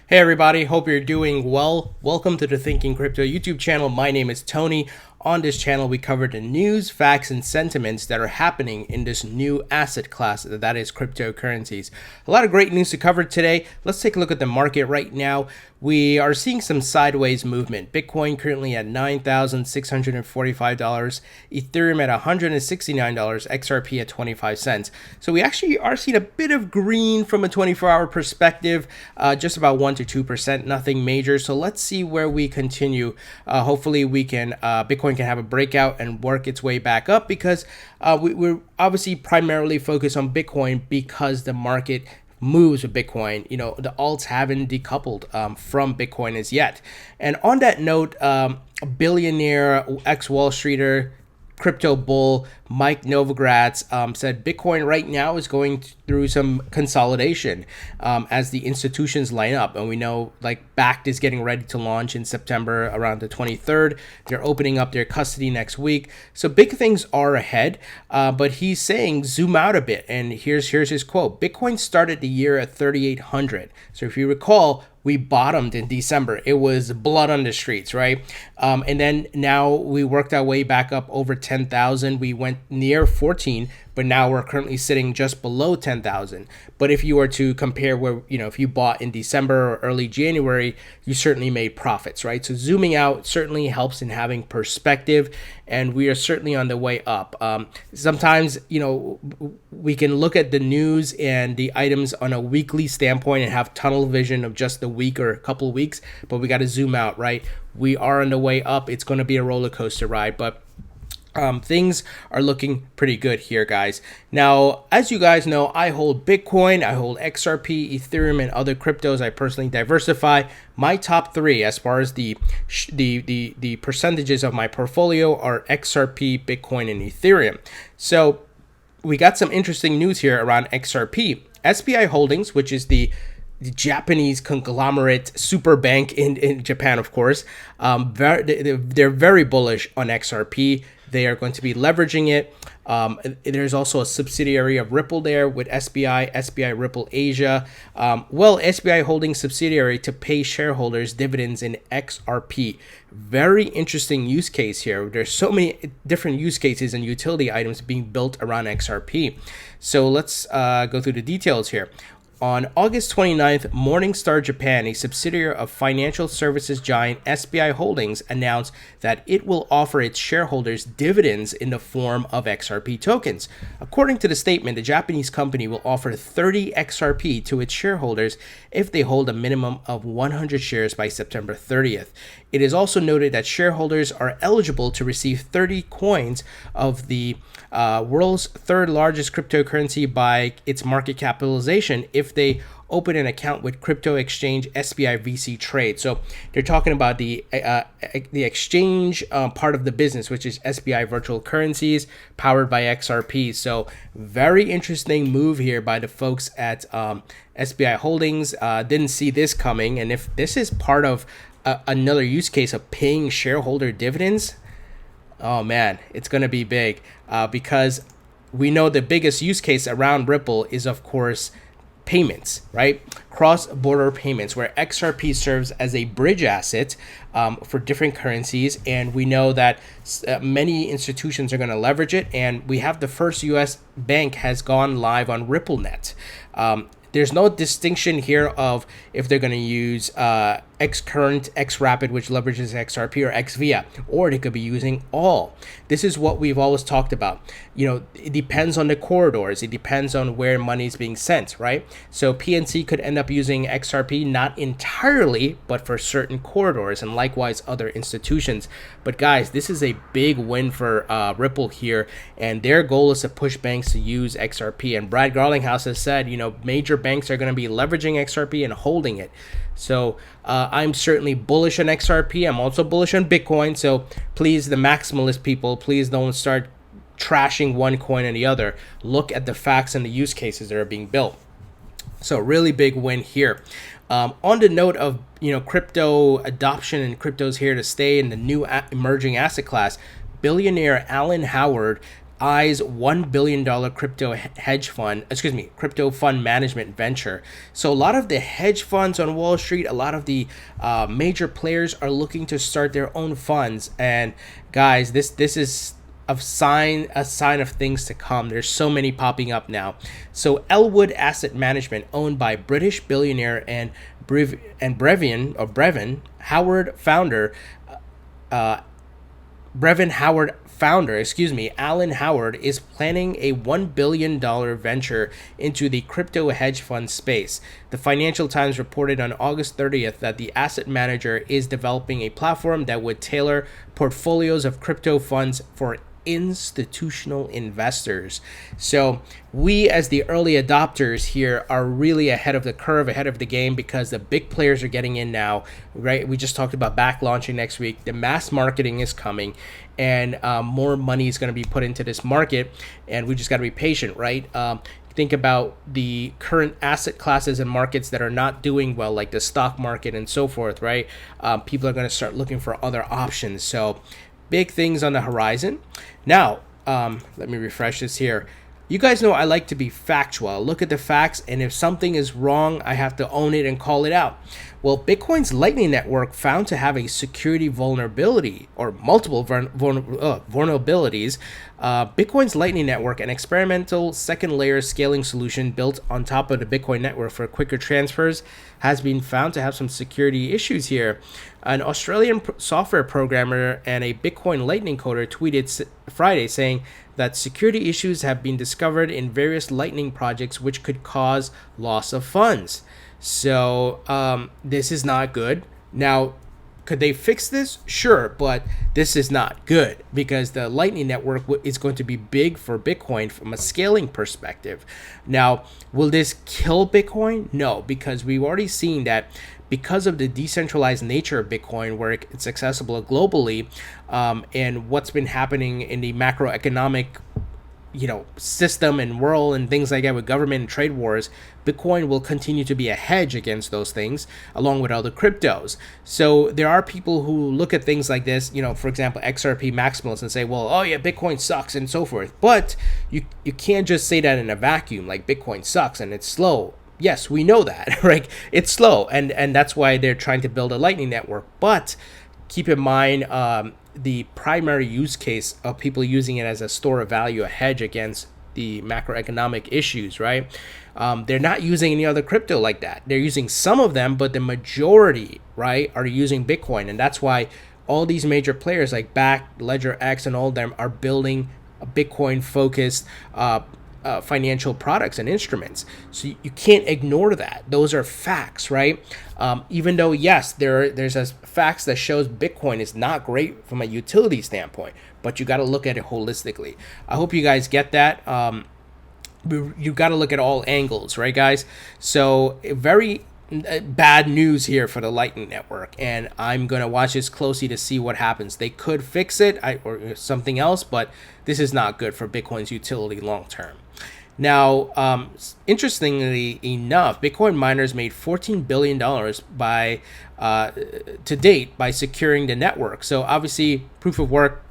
Hey everybody, hope you're doing well. Welcome to the Thinking Crypto YouTube channel. My name is Tony. On this channel, we cover the news, facts, and sentiments that are happening in this new asset class that is cryptocurrencies. A lot of great news to cover today. Let's take a look at the market right now. We are seeing some sideways movement. Bitcoin currently at $9,645, Ethereum at $169, XRP at 25 cents. So we actually are seeing a bit of green from a 24-hour perspective, just about 1 to 2%, nothing major. So let's see where we continue. Hopefully we can, Bitcoin can have a breakout and work its way back up because we're obviously primarily focused on Bitcoin because the market moves with Bitcoin. You know, the alts haven't decoupled from Bitcoin as yet. And on that note, billionaire, ex-Wall Streeter, crypto bull Mike Novogratz said Bitcoin right now is going through some consolidation as the institutions line up. And we know like Bakkt is getting ready to launch in September around the 23rd. They're opening up their custody next week. So big things are ahead. But he's saying zoom out a bit. And here's his quote. Bitcoin started the year at 3,800. So if you recall, we bottomed in December. It was blood on the streets, right? And then now we worked our way back up over 10,000. We went near 14, but now we're currently sitting just below 10,000. But if you were to compare where, you know, if you bought in December or early January, you certainly made profits, right? So zooming out certainly helps in having perspective, and we are certainly on the way up. Sometimes, you know, we can look at the news and the items on a weekly standpoint and have tunnel vision of just the week or a couple of weeks, but we got to zoom out, right? We are on the way up. It's going to be a roller coaster ride, but things are looking pretty good here, guys. Now, as you guys know, I hold Bitcoin, I hold XRP, Ethereum, and other cryptos. I personally diversify. My top three, as far as the percentages of my portfolio, are XRP, Bitcoin, and Ethereum. So we got some interesting news here around XRP. SBI Holdings, which is the Japanese conglomerate super bank in Japan, of course, they're very bullish on XRP. They are going to be leveraging it. There's also a subsidiary of Ripple there with SBI Ripple Asia. SBI Holdings subsidiary to pay shareholders dividends in XRP. Very interesting use case here. There's so many different use cases and utility items being built around XRP. So let's go through the details here. On August 29th, Morningstar Japan, a subsidiary of financial services giant SBI Holdings, announced that it will offer its shareholders dividends in the form of XRP tokens. According to the statement, the Japanese company will offer 30 XRP to its shareholders if they hold a minimum of 100 shares by September 30th. It is also noted that shareholders are eligible to receive 30 coins of the world's third largest cryptocurrency by its market capitalization if they open an account with crypto exchange SBI VC Trade. So they're talking about the exchange part of the business, which is SBI Virtual Currencies powered by XRP. So very interesting move here by the folks at SBI Holdings. Didn't see this coming. And if this is part of another use case of paying shareholder dividends, oh man, it's going to be big because we know the biggest use case around Ripple is, of course, payments, right? Cross-border payments, where XRP serves as a bridge asset for different currencies. And we know that many institutions are going to leverage it. And we have the first US bank has gone live on RippleNet. There's no distinction here of if they're going to use Xcurrent, Xrapid, which leverages XRP, or XVIA, or they could be using all. This is what we've always talked about. You know, it depends on the corridors. It depends on where money is being sent, right? So PNC could end up using XRP, not entirely, but for certain corridors, and likewise other institutions. But guys, this is a big win for Ripple here, and their goal is to push banks to use XRP. And Brad Garlinghouse has said, you know, major banks are going to be leveraging XRP and holding it. So I'm certainly bullish on XRP. I'm also bullish on Bitcoin. So please, the maximalist people, please don't start trashing one coin and the other. Look at the facts and the use cases that are being built. So really big win here. On the note of, you know, crypto adoption, and crypto's here to stay in the new emerging asset class, billionaire Alan Howard eyes $1 billion crypto fund management venture. So a lot of the hedge funds on Wall Street, a lot of the major players are looking to start their own funds. And guys, this is a sign of things to come. There's so many popping up now. So Elwood Asset Management, owned by British billionaire and Brevin Howard founder, Alan Howard, is planning a $1 billion venture into the crypto hedge fund space. The Financial Times reported on August 30th that the asset manager is developing a platform that would tailor portfolios of crypto funds for institutional investors. So we, as the early adopters here, are really ahead of the curve, ahead of the game, because the big players are getting in now, right? We just talked about back launching next week. The mass marketing is coming, and more money is going to be put into this market, and we just got to be patient, right? Think about the current asset classes and markets that are not doing well, like the stock market and so forth, right? People are going to start looking for other options. So big things on the horizon. Now, let me refresh this here. You guys know I like to be factual. I look at the facts, and if something is wrong, I have to own it and call it out. Well, Bitcoin's Lightning Network found to have a security vulnerability, or multiple vulnerabilities. Bitcoin's Lightning Network, an experimental second layer scaling solution built on top of the Bitcoin network for quicker transfers, has been found to have some security issues here. An Australian software programmer and a Bitcoin Lightning coder tweeted Friday saying that security issues have been discovered in various Lightning projects, which could cause loss of funds. So this is not good. Now, could they fix this? Sure, but this is not good, because the Lightning Network is going to be big for Bitcoin from a scaling perspective. Now, will this kill Bitcoin? No, because we've already seen that because of the decentralized nature of Bitcoin, where it's accessible globally, and what's been happening in the macroeconomic system and world and things like that with government and trade wars, Bitcoin will continue to be a hedge against those things, along with other cryptos. So there are people who look at things like this, for example, XRP maximalists, and say, well, oh yeah, Bitcoin sucks and so forth. But you can't just say that in a vacuum, like Bitcoin sucks and it's slow. Yes, we know that, right? It's slow, and that's why they're trying to build a Lightning Network. But keep in mind, the primary use case of people using it as a store of value, a hedge against the macroeconomic issues, right? They're not using any other crypto like that. They're using some of them, but the majority, right, are using Bitcoin. And that's why all these major players like Back, Ledger X, and all of them are building a Bitcoin-focused financial products and instruments. So you can't ignore that. Those are facts, right? Even though, yes, there's a facts that shows Bitcoin is not great from a utility standpoint, but you got to look at it holistically. I hope you guys get that. You got to look at all angles, right, guys? So very bad news here for the Lightning Network, and I'm going to watch this closely to see what happens. They could fix it or something else, but this is not good for Bitcoin's utility long term. Now, interestingly enough, Bitcoin miners made $14 billion to date by securing the network. So obviously, proof of work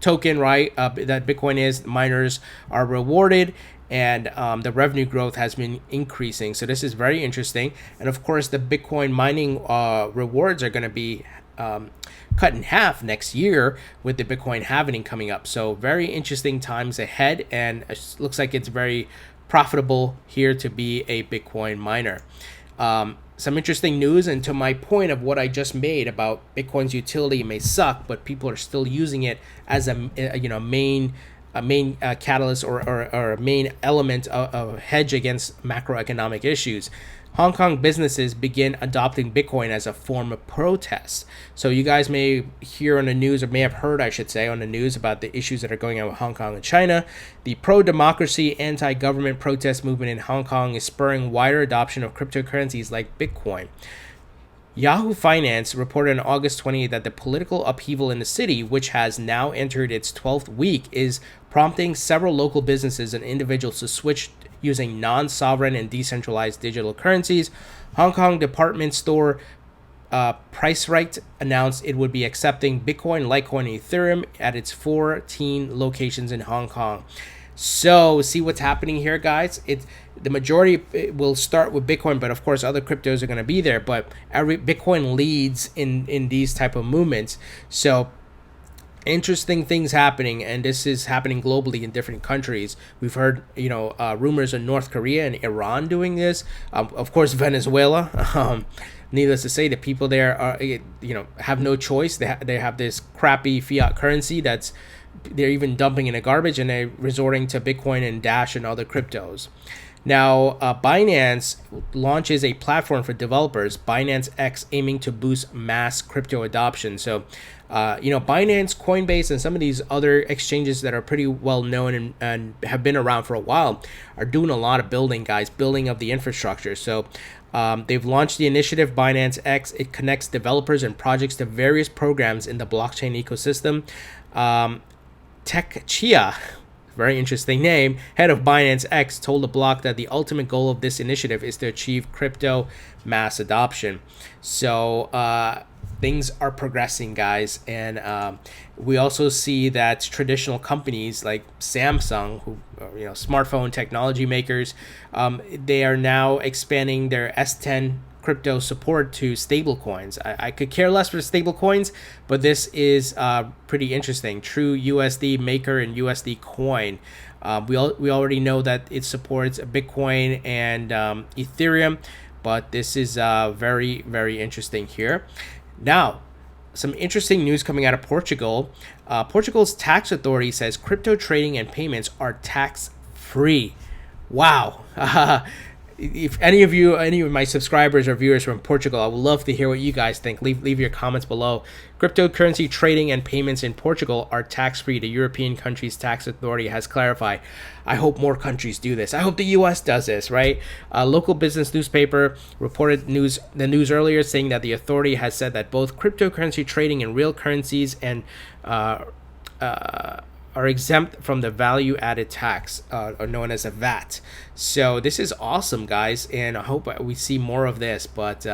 token, right, that Bitcoin is, miners are rewarded, and the revenue growth has been increasing. So this is very interesting. And of course, the Bitcoin mining rewards are going to be cut in half next year with the Bitcoin halving coming up. So very interesting times ahead, and it looks like it's very profitable here to be a Bitcoin miner. Some interesting news, and to my point of what I just made about Bitcoin's utility may suck, but people are still using it as a main catalyst or a main element of hedge against macroeconomic issues. Hong Kong businesses begin adopting Bitcoin as a form of protest. So you guys may hear on the news, or may have heard, I should say, on the news about the issues that are going on with Hong Kong and China. The pro-democracy, anti-government protest movement in Hong Kong is spurring wider adoption of cryptocurrencies like Bitcoin. Yahoo Finance reported on August 20th that the political upheaval in the city, which has now entered its 12th week, is prompting several local businesses and individuals to switch using non-sovereign and decentralized digital currencies. Hong Kong department store PriceRite announced it would be accepting Bitcoin, Litecoin, and Ethereum at its 14 locations in Hong Kong. So see what's happening here, guys. The majority will start with Bitcoin, but of course other cryptos are going to be there. But Bitcoin leads in these type of movements. So interesting things happening, and this is happening globally in different countries. We've heard rumors of North Korea and Iran doing this. Of course Venezuela. Needless to say, the people there are have no choice. They have this crappy fiat currency that's they're even dumping in the garbage, and they're resorting to Bitcoin and Dash and other cryptos. Now, Binance launches a platform for developers, Binance X, aiming to boost mass crypto adoption. So, Binance, Coinbase, and some of these other exchanges that are pretty well known and have been around for a while are doing a lot of building of the infrastructure. So, they've launched the initiative Binance X. It connects developers and projects to various programs in the blockchain ecosystem. Tech Chia, very interesting name, head of Binance X, told the block that the ultimate goal of this initiative is to achieve crypto mass adoption. So things are progressing, guys, and we also see that traditional companies like Samsung, who smartphone technology makers, they are now expanding their S10 crypto support to stable coins. I could care less for stable coins, but this is pretty interesting. True USD Maker and USD Coin. We already know that it supports Bitcoin and Ethereum, but this is very, very interesting here. Now, some interesting news coming out of Portugal. Portugal's tax authority says crypto trading and payments are tax-free. Wow. If any of my subscribers or viewers from Portugal, I would love to hear what you guys think. Leave your comments below. Cryptocurrency trading and payments in Portugal are tax-free. The European country's tax authority has clarified. I hope more countries do this. I hope the U.S. does this, right? A local business newspaper reported the news earlier, saying that the authority has said that both cryptocurrency trading and real currencies and are exempt from the value-added tax, or known as a VAT. So this is awesome, guys, and I hope we see more of this. But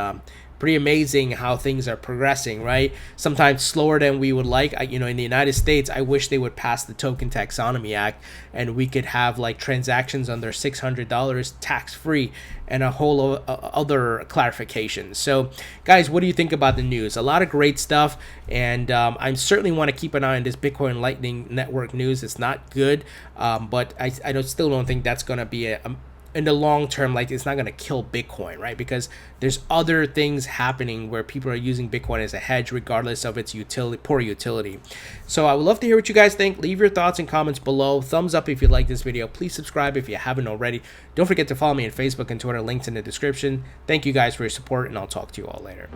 pretty amazing how things are progressing, right? Sometimes slower than we would like. In the United States, I wish they would pass the Token Taxonomy Act, and we could have like transactions under $600 tax-free and a whole other clarifications. So, guys, what do you think about the news? A lot of great stuff, and I certainly want to keep an eye on this Bitcoin Lightning Network news. It's not good, but I still don't think that's going to be in the long term, like it's not going to kill Bitcoin, right? Because there's other things happening where people are using Bitcoin as a hedge regardless of its poor utility. So I would love to hear what you guys think. Leave your thoughts and comments below. Thumbs up if you like this video. Please subscribe if you haven't already. Don't forget to follow me on Facebook and Twitter, links in the description. Thank you guys for your support, and I'll talk to you all later.